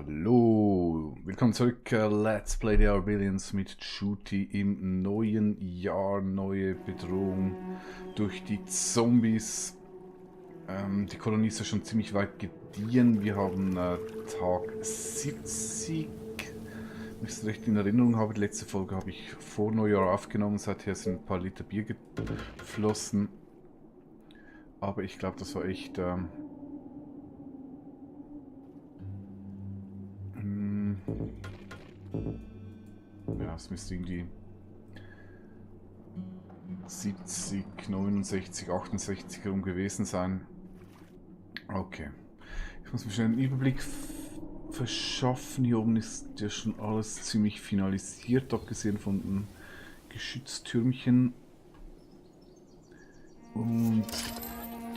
Hallo, willkommen zurück. Let's Play the Arbalians mit Shooty im neuen Jahr. Neue Bedrohung durch die Zombies. Die Kolonie ist ja schon ziemlich weit gediehen. Wir haben Tag 70. Wenn ich es recht in Erinnerung habe, die letzte Folge habe ich vor Neujahr aufgenommen. Seither sind ein paar Liter Bier geflossen. Aber ich glaube, das war echt... ja, es müsste irgendwie 70, 69, 68 herum gewesen sein. Okay. Ich muss mir schnell einen Überblick verschaffen. Hier oben ist ja schon alles ziemlich finalisiert, abgesehen von den Geschütztürmchen. Und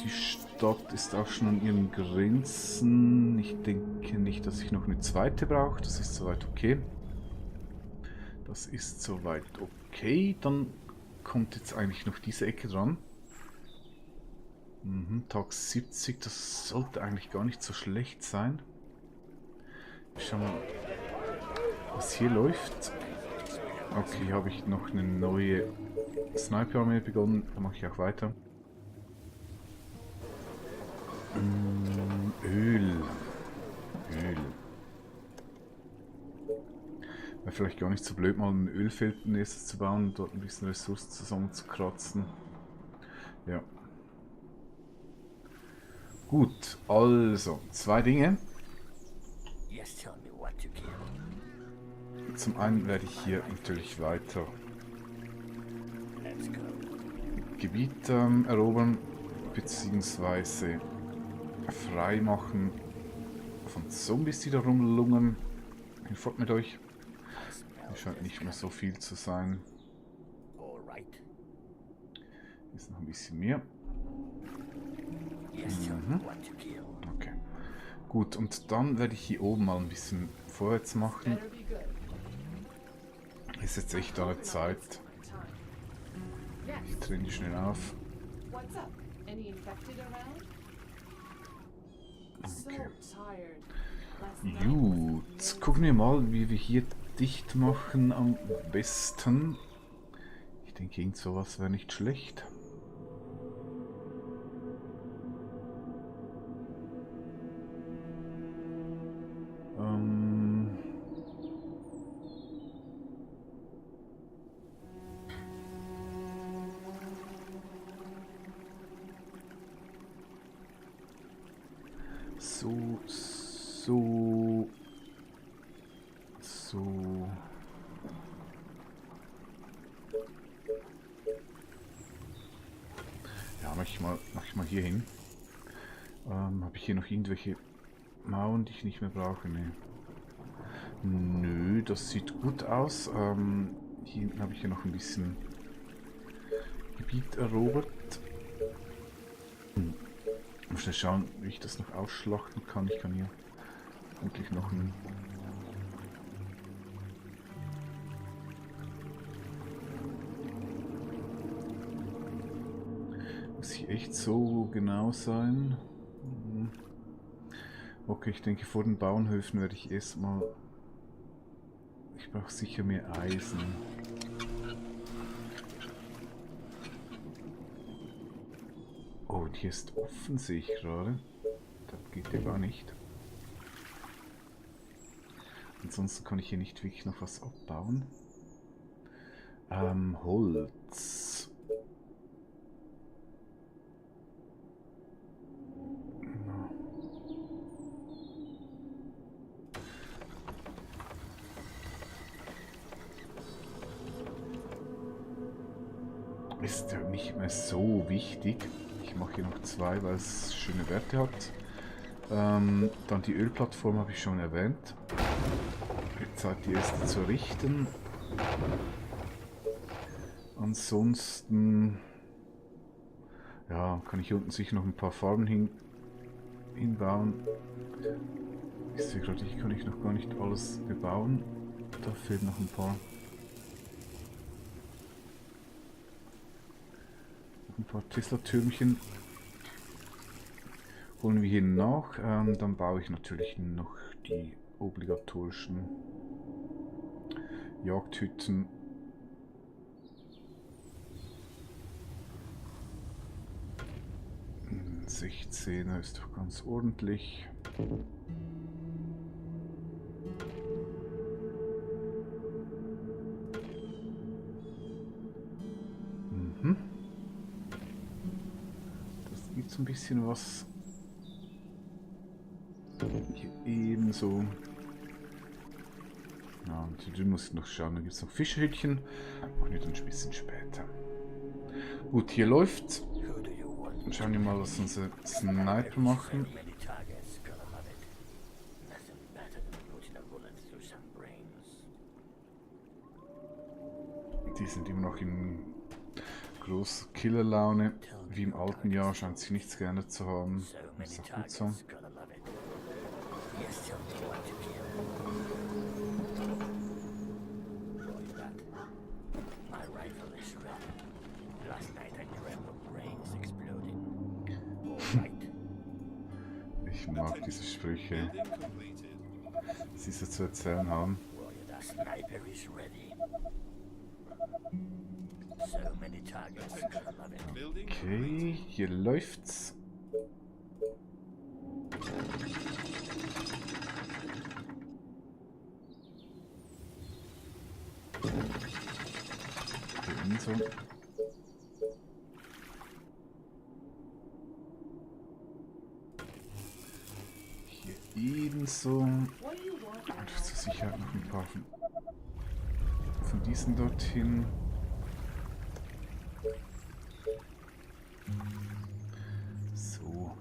die Stadt ist auch schon an ihren Grenzen. Ich denke nicht, dass ich noch eine zweite brauche. Das ist soweit okay. Das ist soweit okay. Dann kommt jetzt eigentlich noch diese Ecke dran. Tag 70, das sollte eigentlich gar nicht so schlecht sein. Schauen wir mal, was hier läuft. Okay, hier habe ich noch eine neue Sniper-Armee begonnen. Da mache ich auch weiter. Öl. Wäre vielleicht gar nicht so blöd, mal ein Ölfeld nächstes zu bauen und dort ein bisschen Ressourcen zusammenzukratzen. Ja. Gut, also, zwei Dinge. Zum einen werde ich hier natürlich weiter Gebiet erobern, beziehungsweise frei machen von Zombies, die da rumlungern. Hinfort mit euch. Hier scheint nicht mehr so viel zu sein. Hier ist noch ein bisschen mehr. Okay. Gut, und dann werde ich hier oben mal ein bisschen vorwärts machen. Ist jetzt echt an der Zeit. Ich trenne die schnell auf. Okay. Gut, gucken wir mal, wie wir hier dicht machen am besten. Ich denke, irgend sowas wäre nicht schlecht. So. Ja, mach ich mal hier hin. Habe ich hier noch irgendwelche Mauern, die ich nicht mehr brauche? Nee. Nö, das sieht gut aus. Hier hinten habe ich ja noch ein bisschen Gebiet erobert. Ich muss schnell schauen, wie ich das noch ausschlachten kann. Ich kann hier wirklich noch ein... Muss hier echt so genau sein? Okay, ich denke, vor den Bauernhöfen werde ich erstmal... Ich brauche sicher mehr Eisen. Oh, und hier ist offen, sehe ich gerade. Das geht ja gar nicht. Ansonsten kann ich hier nicht wirklich noch was abbauen. Holz. Ist ja nicht mehr so wichtig. Ich mache hier noch zwei, weil es schöne Werte hat. Dann die Ölplattform habe ich schon erwähnt. Jetzt Zeit, die erste zu richten. Ansonsten ja, kann ich hier unten sicher noch ein paar Farben hinbauen. Ich sehe gerade, ich kann noch gar nicht alles bebauen. Da fehlen noch ein paar. Ein paar Tesla-Türmchen holen wir hier nach. Dann baue ich natürlich noch die obligatorischen Jagdhütten. Ein 16er ist doch ganz ordentlich. Das gibt so ein bisschen was. Hier ebenso. Ja, und hier muss ich noch schauen. Da gibt es noch Fischhütchen. Machen wir dann ein bisschen später. Gut, hier läuft. Schauen wir mal, was unsere Sniper machen. Die sind immer noch in großer Killerlaune. Wie im alten Jahr scheint sich nichts geändert zu haben. Ist auch gut so. Ich mag diese Sprüche, die sie so zu erzählen haben. Okay, hier läuft's. Hier so. Hier ebenso. Und zur Sicherheit noch ein paar von diesen dorthin. So.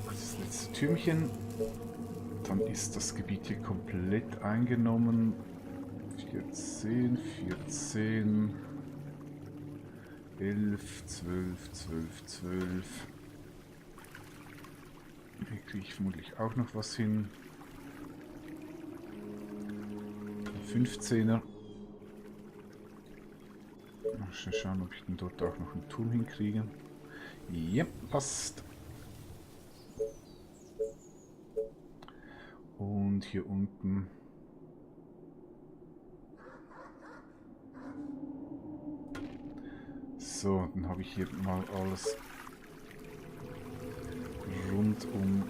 Das letzte Türmchen. Dann ist das Gebiet hier komplett eingenommen. 14, 14, 11, 12, 12, 12. Hier kriege ich vermutlich auch noch was hin. 15er. Mal schauen, ob ich denn dort auch noch einen Turm hinkriege. Ja, passt. Und hier unten. So, dann habe ich hier mal alles rundum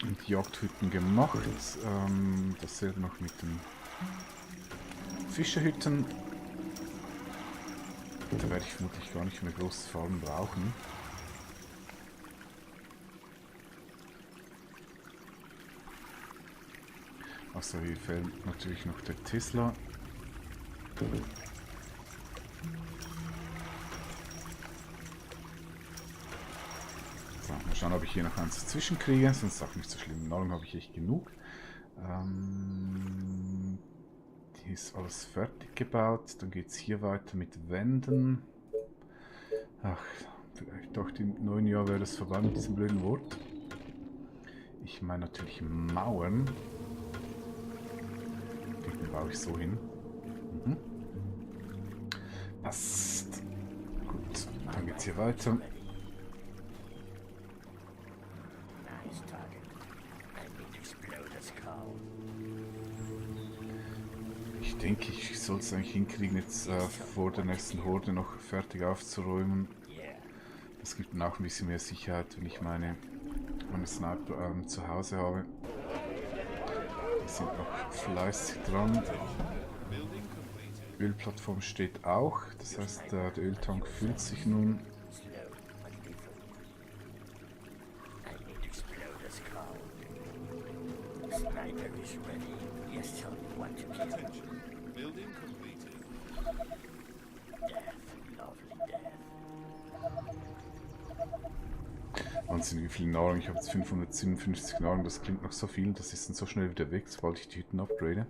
und die Jagdhütten gemacht. Dasselbe noch mit den Fischerhütten. Da werde ich vermutlich gar nicht mehr großes Farben brauchen. Achso, hier fehlt natürlich noch der Tesla. So, mal schauen, ob ich hier noch eins dazwischen kriege, sonst ist auch nicht so schlimm. Nahrung habe ich echt genug. Hier ist alles fertig gebaut. Dann geht es hier weiter mit Wänden. Ach, vielleicht doch im neuen Jahr wäre es vorbei mit diesem blöden Wort. Ich meine natürlich Mauern. Den baue ich so hin. Mhm. Passt. Gut, dann geht's hier weiter. Ich denke, ich soll es eigentlich hinkriegen, jetzt vor der nächsten Horde noch fertig aufzuräumen. Das gibt dann auch ein bisschen mehr Sicherheit, wenn ich meine Sniper zu Hause habe. Die sind noch fleißig dran. Ölplattform steht auch, das heißt, der Öltank füllt sich nun. Wahnsinn, wie viel Nahrung. Ich habe jetzt 557 Nahrung, das klingt noch so viel. Das ist dann so schnell wieder weg, sobald ich die Hütten upgrade.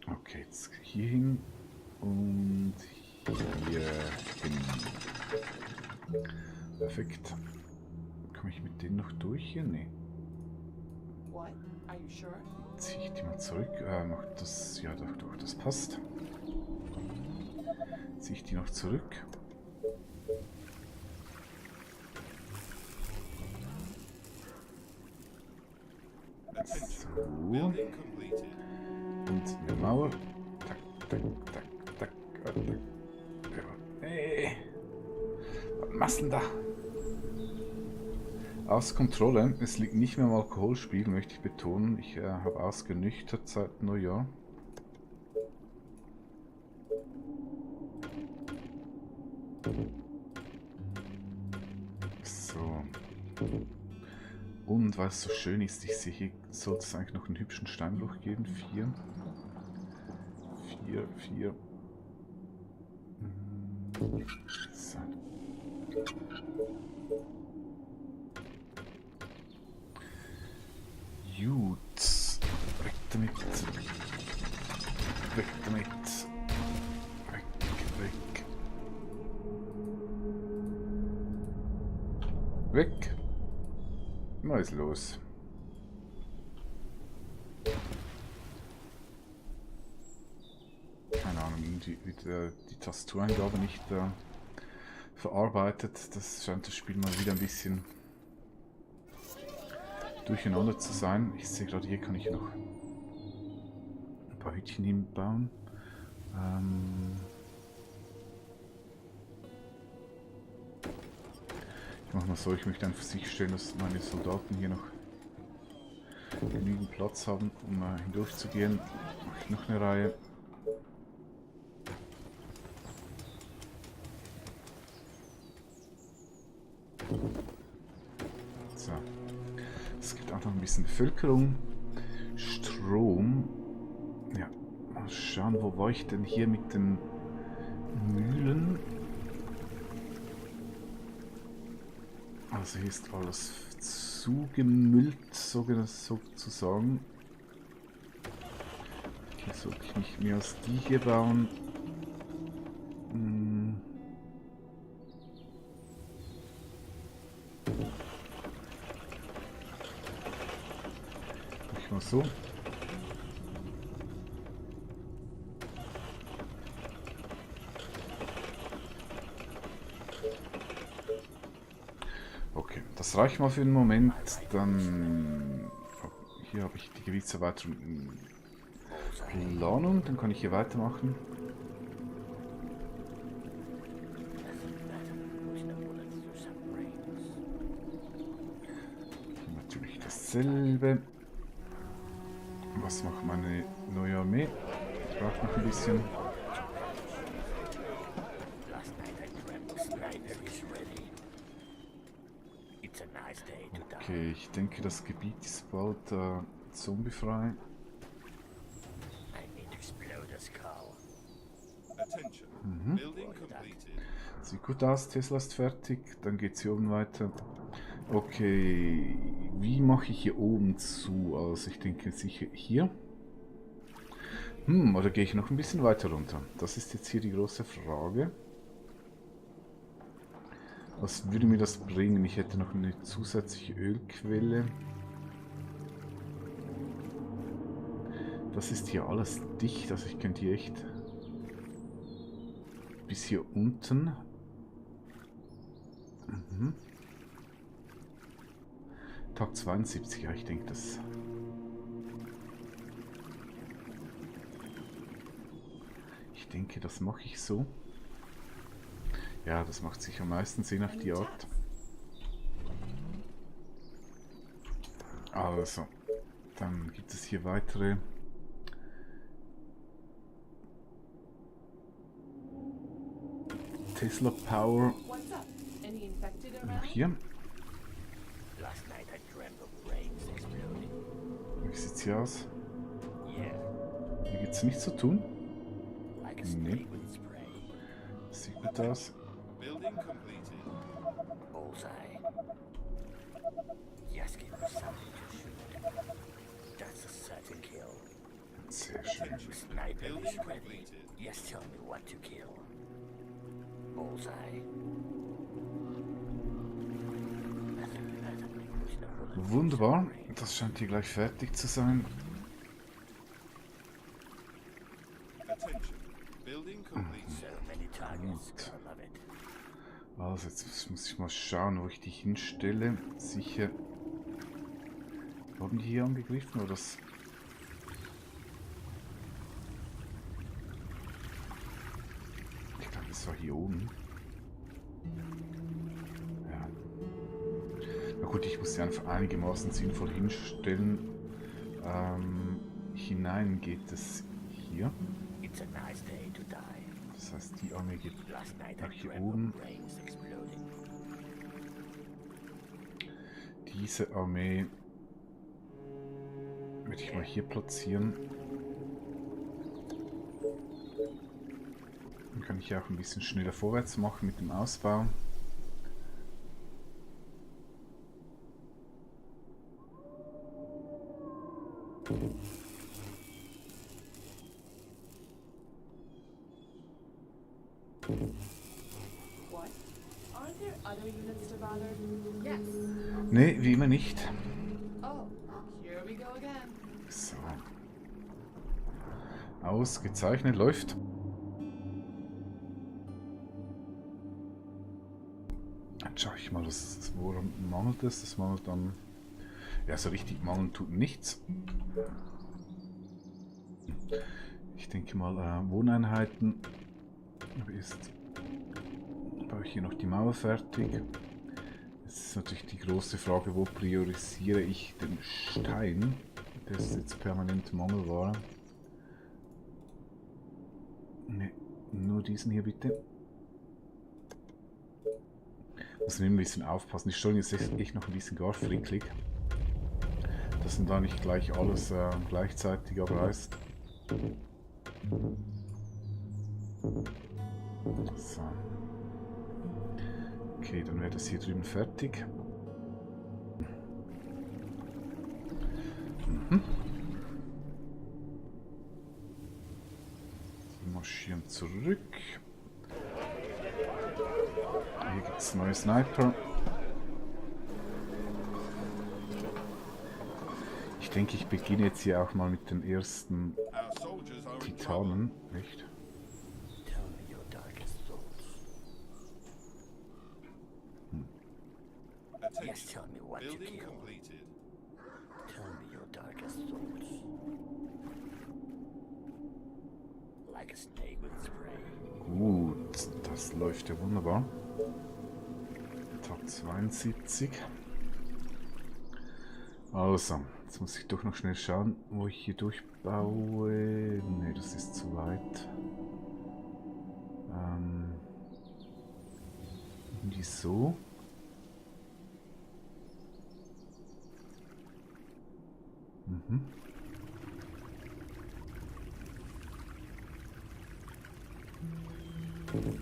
Okay, jetzt hier hin und hier hin. Perfekt. Komme ich mit denen noch durch hier? Nee. Ziehe ich die mal zurück. Macht das. Ja, doch, das passt. Ziehe ich die noch zurück. Building completed. Und eine Mauer. Tack, tack, tack, tack, tack. Ja. Hey. Was machst du denn da? Aus Kontrolle. Es liegt nicht mehr am Alkoholspiel, möchte ich betonen. Ich habe ausgenüchtert seit Neujahr. So. Und weil es so schön ist, ich sehe, hier sollte es eigentlich noch einen hübschen Steinbruch geben. 4. 4, 4. So. Gut. Weg damit. Weg damit. Weg, weg. Weg. Was ist los? Keine Ahnung, irgendwie wird die Tastatureingabe nicht verarbeitet. Das scheint das Spiel mal wieder ein bisschen durcheinander zu sein. Ich sehe gerade, hier kann ich noch ein paar Hütchen hinbauen. Ich mache mal so, ich möchte einfach sicherstellen, dass meine Soldaten hier noch genügend Platz haben, um hindurchzugehen. Mache ich noch eine Reihe. So. Es gibt auch noch ein bisschen Bevölkerung. Strom. Ja, mal schauen, wo war ich denn hier mit den Mühlen? Also hier ist alles zugemüllt, sozusagen. Hier sollte ich nicht mehr als die hier bauen. Mach ich mal so. Okay, das reicht mal für den Moment. Dann hier habe ich die Gebietserweiterung in Planung. Dann kann ich hier weitermachen. Hier natürlich dasselbe. Was macht meine neue Armee? Ich brauche noch ein bisschen. Okay, ich denke, das Gebiet ist bald zombiefrei. Sieht gut aus, Tesla ist fertig, dann geht es hier oben weiter. Okay, wie mache ich hier oben zu? Also ich denke sicher hier. Oder gehe ich noch ein bisschen weiter runter? Das ist jetzt hier die große Frage. Was würde mir das bringen? Ich hätte noch eine zusätzliche Ölquelle. Das ist hier alles dicht, also ich könnte hier echt bis hier unten. Tag 72, ja, ich denke das. Ich denke, das mache ich so. Ja, das macht sicher am meisten Sinn auf die Art. Also, dann gibt es hier weitere Tesla Power. Noch hier. Wie sieht's hier aus? Hier gibt's nichts zu tun? Nee. Sieht gut aus. Building completed. Bullseye. Yes, give me something to shoot. That's a certain kill. Sehr schön. Sniper Building is ready. completed. Yes, tell me what to kill. Bullseye. Wunderbar. Das scheint hier gleich fertig zu sein. Attention. Building complete. So many targets. I love it. Also jetzt muss ich mal schauen, wo ich die hinstelle. Sicher. Haben die hier angegriffen oder das Das war hier oben. Ja. Na gut, ich muss sie einfach einigermaßen sinnvoll hinstellen. Hinein geht es hier. It's a nice day to die. Das heißt, die Armee geht Last night nach I hier dreamt oben. of brains exploding. Diese Armee werde ich mal hier platzieren. Dann kann ich auch ein bisschen schneller vorwärts machen mit dem Ausbau. What? Aren't there other units to bother? Yes. Ne, wie immer nicht. Oh, here we go again. So. Ausgezeichnet, läuft. Dann schaue ich mal, woran mangelt es. Das mangelt dann... Ja, so richtig mangeln tut nichts. Ich denke mal, Wohneinheiten. Baue ich hier noch die Mauer fertig. Jetzt ist natürlich die große Frage, wo priorisiere ich den Stein? Der ist jetzt permanent Mangelware. Ne, nur diesen hier bitte. Muss man immer ein bisschen aufpassen. Die Stollen ist echt noch ein bisschen gar fricklig. Dass man da nicht gleich alles gleichzeitig abreißt. So. Okay, dann wäre das hier drüben fertig. Wir marschieren zurück. Hier gibt es neue Sniper. Ich denke, ich beginne jetzt hier auch mal mit den ersten Our soldiers are in trouble. Titanen, nicht? Tell me your darkest thoughts. Yes, Attention. tell me what to Building kill. completed. Tell me your darkest thoughts. Like a snake with its prey. Gut, das läuft ja wunderbar. Tag 72. Also, jetzt muss ich doch noch schnell schauen, wo ich hier durchbaue. Ne, das ist zu weit. Irgendwie so. Mhm. Okay.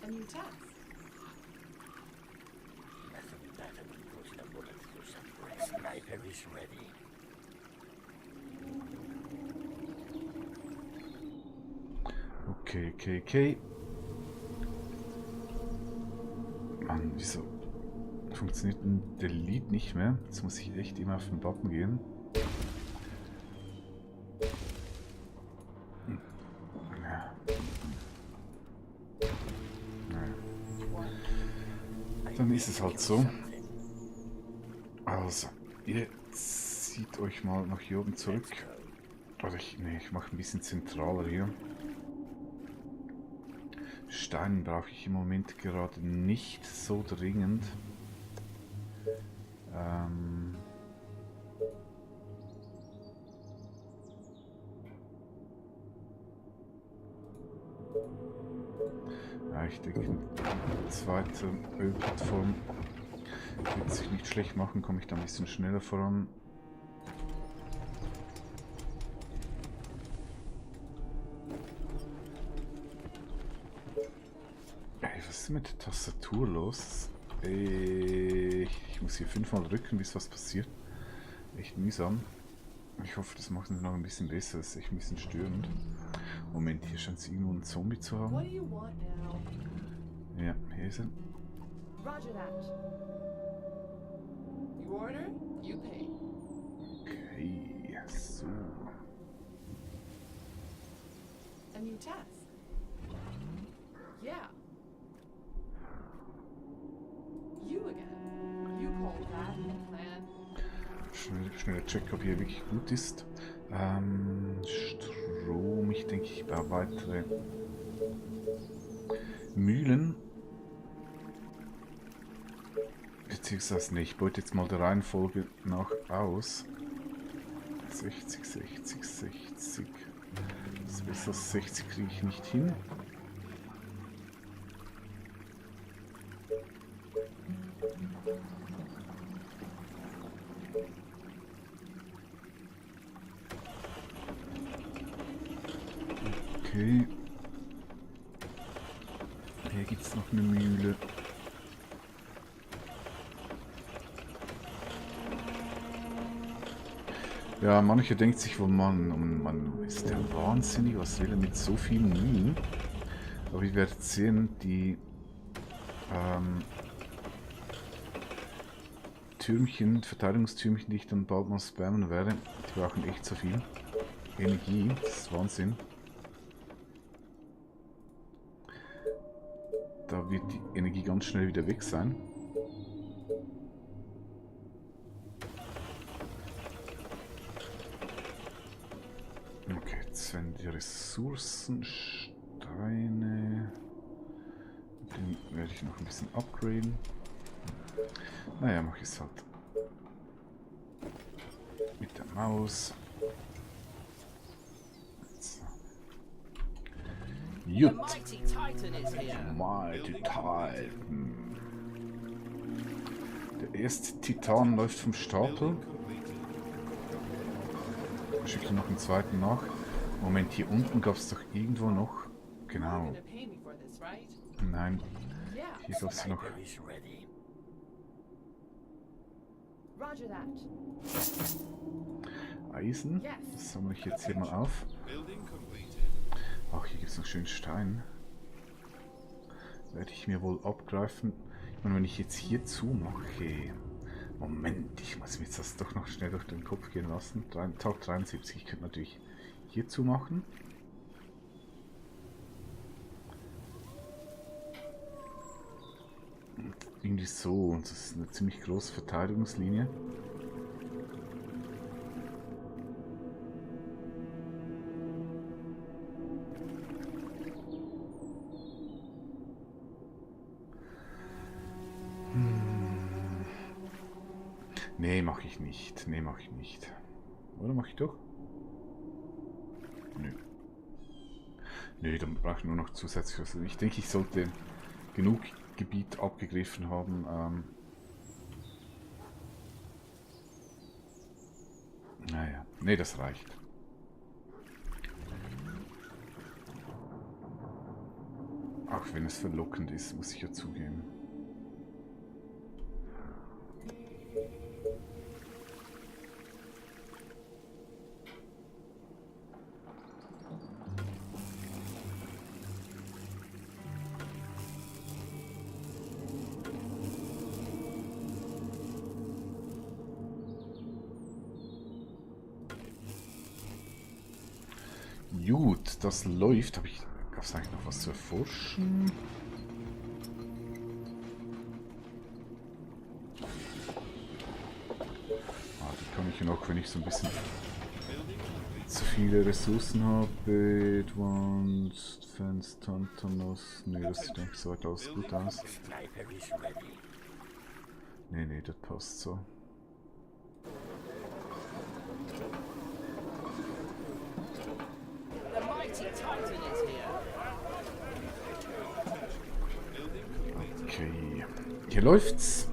A new task. Nothing better than pushing a bullet through some brick. Sniper is ready. Okay. Mann, wieso funktioniert denn der Delete nicht mehr? Jetzt muss ich echt immer auf den Button gehen. Ja. Dann ist es halt so. Also, ihr zieht euch mal nach hier oben zurück. Oder ich mache ein bisschen zentraler hier. Stein brauche ich im Moment gerade nicht so dringend. Ja, ich denke, eine zweite Ölplattform wird sich nicht schlecht machen, komme ich da ein bisschen schneller voran. Ey, was ist mit der Tastatur los? Ich muss hier 5-mal drücken, bis was passiert. Echt mühsam. Ich hoffe, das macht es noch ein bisschen besser. Das ist echt ein bisschen störend. Moment, hier scheint es irgendwo einen Zombie zu What haben. do you want now? Ja, hier ist er. Roger that. You order, you pay. Okay, so. A new task. Yeah. You again. You call that a plan? Schneller Check, ob hier wirklich gut ist. Strom, ich denke, ich baue weitere Mühlen. Beziehungsweise, ne, ich beute jetzt mal der Reihenfolge nach aus. 60, 60, 60. Das ist besser als 60 kriege ich nicht hin. Okay. Hier gibt es noch eine Mühle. Ja, manche denkt sich wohl, man ist der wahnsinnig, was will er mit so vielen Mühlen? Aber ihr werdet sehen, die Türmchen, Verteidigungstürmchen, die ich dann bald mal spammen werde, die brauchen echt so viel Energie, das ist Wahnsinn. Da wird die Energie ganz schnell wieder weg sein. Okay, jetzt werden die Ressourcen, Steine, den werde ich noch ein bisschen upgraden. Naja, mache ich es halt mit der Maus. So. Jut. Mighty Titan is here. Mighty Titan. Der erste Titan läuft vom Stapel. Ich schicke noch einen zweiten nach. Moment, hier unten gab es doch irgendwo noch. Genau. You're gonna pay me for this, right? Nein, Yeah. hier gab es noch Sniper is ready. Roger that. Eisen. Das sammle ich jetzt hier mal auf. Building completed. Ach, hier gibt es noch schön Stein. Werde ich mir wohl abgreifen. Ich meine, wenn ich jetzt hier zumache. Moment, ich muss mir jetzt das doch noch schnell durch den Kopf gehen lassen. Tag 73. Ich könnte natürlich hier zumachen. Und irgendwie so. Und das ist eine ziemlich große Verteidigungslinie. Nee, mache ich nicht. Nee, mache ich nicht. Oder mache ich doch? Nö. Nö, dann brauche ich nur noch zusätzlich. Also ich denke, ich sollte genug Gebiet abgegriffen haben. Naja, nee, das reicht. Auch wenn es verlockend ist, muss ich ja zugeben. Gut, das läuft. Gab es eigentlich noch was zu erforschen? Die kann ich ja noch, wenn ich so ein bisschen zu viele Ressourcen habe. Advanced, Fence, Tantanos. Ne, das sieht eigentlich so weit aus gut aus. Sniper is ready. Nee, das passt so. The mighty Titan is here. Okay, hier läuft's.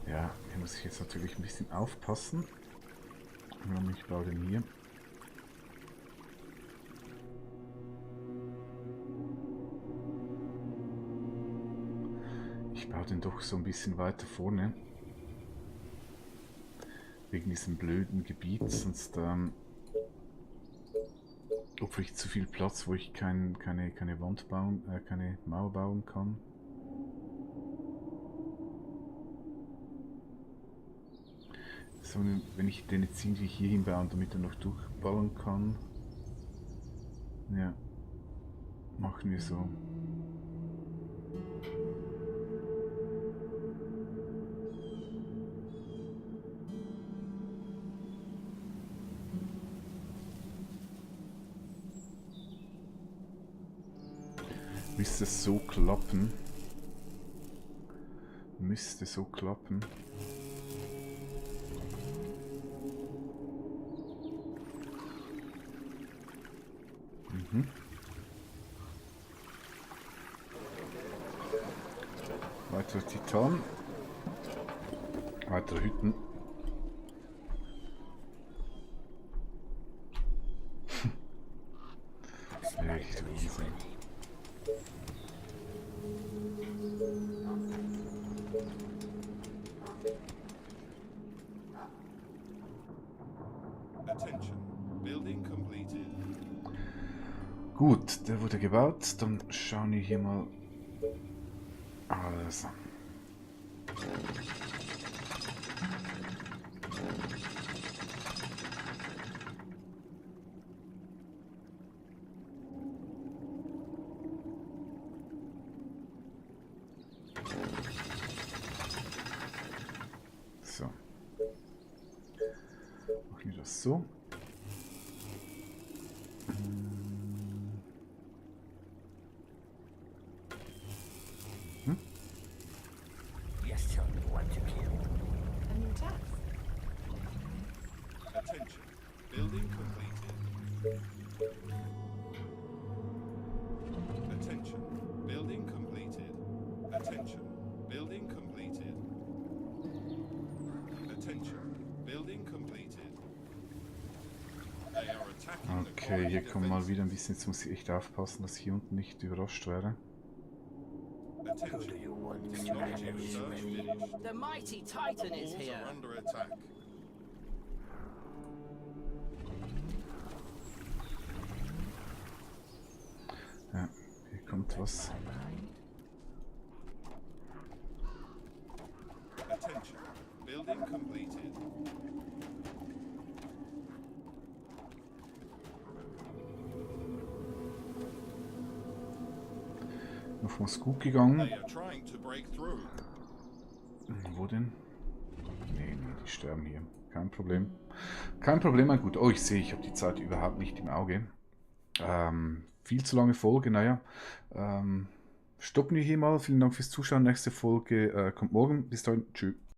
Ja, hier muss ich jetzt natürlich ein bisschen aufpassen. Ich baue den hier. Ich baue den doch so ein bisschen weiter vorne. Wegen diesem blöden Gebiet, sonst opfere ich zu viel Platz, wo ich keine Wand bauen, keine Mauer bauen kann. So, wenn ich den jetzt irgendwie hier hinbaue, damit er noch durchbauen kann. Ja. Machen wir so. Müsste es so klappen. Müsste so klappen. Mhm. Weitere Titan. Weitere Hütten. Echt Wahnsinn. Attention. Building completed. Gut, der wurde gebaut. Dann schauen wir hier mal alles an. So. Machen wir das so. Yes, tell me what to kill. A new task. Attention. Building completed. Attention. Building completed. Attention. Building completed. Attention. Building completed. They are attacking the Okay, hier colony kommen mal defenses. wieder ein bisschen. Jetzt muss ich echt aufpassen, dass ich hier unten nicht überrascht werde. Who do Attention. you want? Your Technology enemies research ready. finished. The mighty Titan is Walls here. are under attack. Ja, hier kommt was. Attention. Building completed. Noch was gut gegangen. They are trying to break through. Wo denn? Nee, nee, die sterben hier. Kein Problem. Kein Problem, mein Gut. Oh, ich sehe, ich habe die Zeit überhaupt nicht im Auge. Viel zu lange Folge, naja. Stoppen wir hier mal. Vielen Dank fürs Zuschauen. Nächste Folge kommt morgen. Bis dahin. Tschüss.